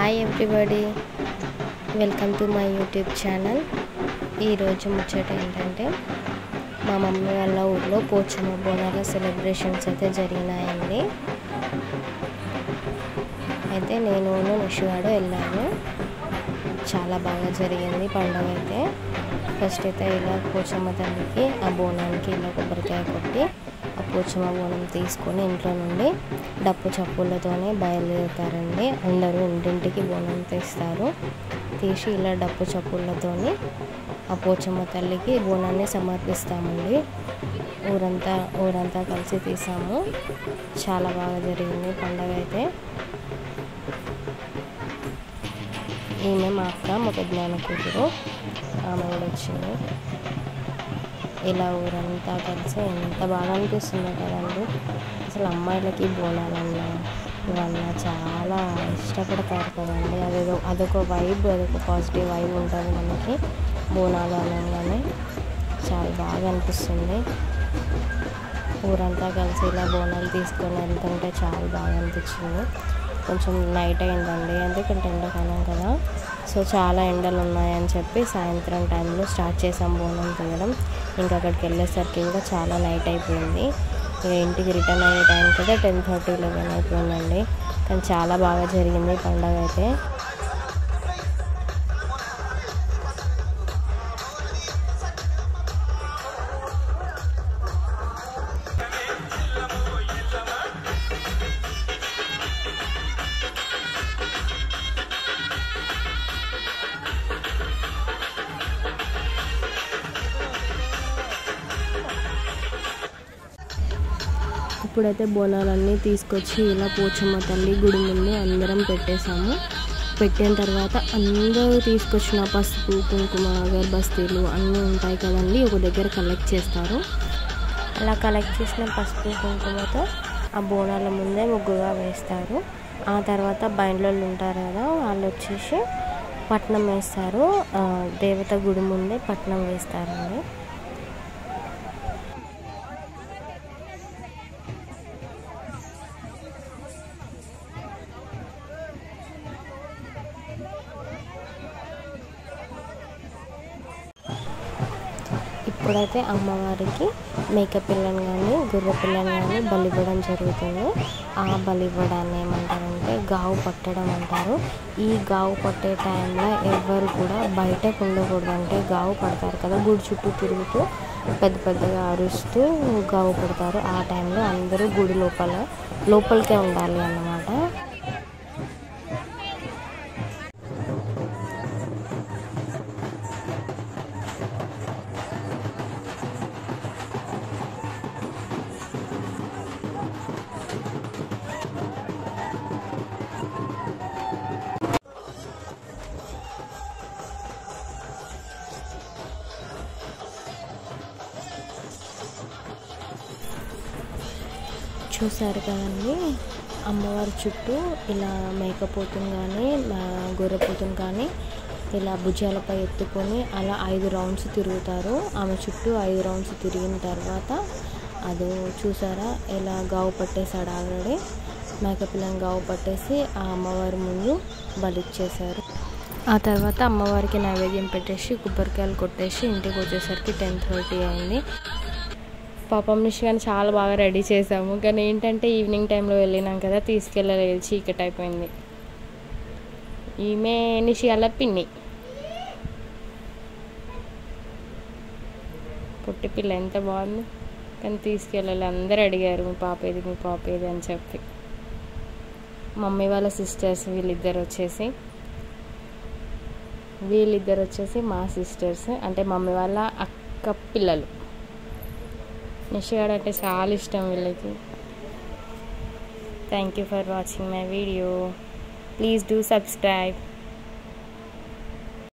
Hi everybody, welcome to my YouTube channel. ఈరోజు ముచ్చట ఏంటంటే మా మమ్మీ వాళ్ళ ఊళ్ళో పోచమ్మ బోనాల సెలబ్రేషన్స్ అయితే జరిగినాయండి. అయితే నేను నిషుగాడు వెళ్ళాను. చాలా బాగా జరిగింది పండుగ అయితే. ఫస్ట్ అయితే ఇలా పోచమ్మ తల్లికి ఆ బోనానికి ఇలా కొబ్బరికాయ కొట్టి ఆ పోచమ్మ బోనం తీసుకొని ఇంట్లో నుండి డప్పు చప్పులతోనే బయలుదేరుతారండి. అందరూ ఇంటింటికి బోనం తీస్తారు. తీసి ఇలా డప్పు చప్పులతోని ఆ పోచమ్మ తల్లికి బోనాన్ని సమర్పిస్తామండి. ఊరంతా కలిసి తీసాము. చాలా బాగా జరిగింది పండుగ అయితే. ఈమె మా అక్క, మా పెద్దనాన్న కూతురు, ఆమె కూడా వచ్చింది. ఇలా ఊరంతా కలిసి ఎంత బాగా అనిపిస్తుందో కదండి. అసలు అమ్మాయిలకి బోనాలన్నా ఇవన్నా చాలా ఇష్టపడతారు కదండి. అదొక వైబ్, అదొక పాజిటివ్ వైబ్ ఉంటుంది మనకి. బోనాలు అనగానే చాలా బాగా అనిపిస్తుంది. ఊరంతా కలిసి ఇలా బోనాలు తీసుకొని వెళ్తుంటే చాలా బాగా అనిపించింది. కొంచెం నైట్ అయిందండి, ఎందుకంటే ఎండాకాలం కదా, సో చాలా ఎండలు ఉన్నాయని చెప్పి సాయంత్రం టైంలో స్టార్ట్ చేసాం బోనం తీయడం. ఇంకా అక్కడికి వెళ్ళేసరికి కూడా చాలా నైట్ అయిపోయింది. ఇక ఇంటికి రిటర్న్ అయ్యే టైం కదా 10:30, 11 అయిపోయిందండి. కానీ చాలా బాగా జరిగింది పండుగ అయితే. ఇప్పుడైతే బోనాలన్నీ తీసుకొచ్చి ఇలా పోచమ్మ తల్లి గుడి ముందు అందరం పెట్టేశాము. పెట్టిన తర్వాత అందరూ తీసుకొచ్చిన పసుపు, కుంకుమ, గర్భస్థీలు అన్నీ ఉంటాయి కదండి, ఒక దగ్గర కలెక్ట్ చేస్తారు. అలా కలెక్ట్ చేసిన పసుపు కుంకుమతో ఆ బోనాల ముందే ముగ్గుగా వేస్తారు. ఆ తర్వాత బయళ్ళు ఉంటారు కదా, వాళ్ళు వచ్చేసి పట్నం వేస్తారు. దేవత గుడి ముందే పట్నం వేస్తారండి. ఇప్పుడైతే అమ్మవారికి మేక పిల్లని కానీ గుర్రె పిల్లని కానీ బలివ్వడం జరుగుతుంది. ఆ బలివ్వడాన్ని ఏమంటారంటే గావు పట్టడం అంటారు. ఈ గావు పట్టే టైంలో ఎవరు కూడా బయటకు ఉండకూడదు. అంటే గావు పడతారు కదా, గుడి చుట్టూ తిరుగుతూ పెద్దగా అరుస్తూ గావు పడతారు. ఆ టైంలో అందరూ గుడి లోపలికే ఉండాలి అన్నమాట. చూసారు కదండి, అమ్మవారి చుట్టూ ఇలా మేకపోతుని కానీ గొర్రెపోతుని కానీ ఇలా భుజాలపై ఎత్తుకొని అలా 5 రౌండ్స్ తిరుగుతారు. ఆమె చుట్టూ 5 రౌండ్స్ తిరిగిన తర్వాత అది చూసారా ఎలా గావు పట్టేశాడు. ఆల్రెడీ మేకపిల్లని గావు పట్టేసి ఆ అమ్మవారి ముందు బలిచ్చేశారు. ఆ తర్వాత అమ్మవారికి నైవేద్యం పెట్టేసి కొబ్బరికాయలు కొట్టేసి ఇంటికి వచ్చేసరికి 10:30 అయింది. పాపం నిషిగాని చాలా బాగా రెడీ చేసాము. కానీ ఏంటంటే ఈవినింగ్ టైంలో వెళ్ళినాం కదా, తీసుకెళ్ళలేదు, చీకటి అయిపోయింది. ఈమె నిషియాల పిన్ని, పొట్టి పిల్ల ఎంత బాగుంది. కానీ తీసుకెళ్ళాలి. అందరు అడిగారు మీ పాప ఏది అని చెప్పి. మమ్మీ వాళ్ళ సిస్టర్స్ వీళ్ళిద్దరు వచ్చేసి మా సిస్టర్స్, అంటే మమ్మీ వాళ్ళ అక్క పిల్లలు. నిషిగాడు అంటే చాలా ఇష్టం వీళ్ళకి. Thank you for watching my video. Please do subscribe.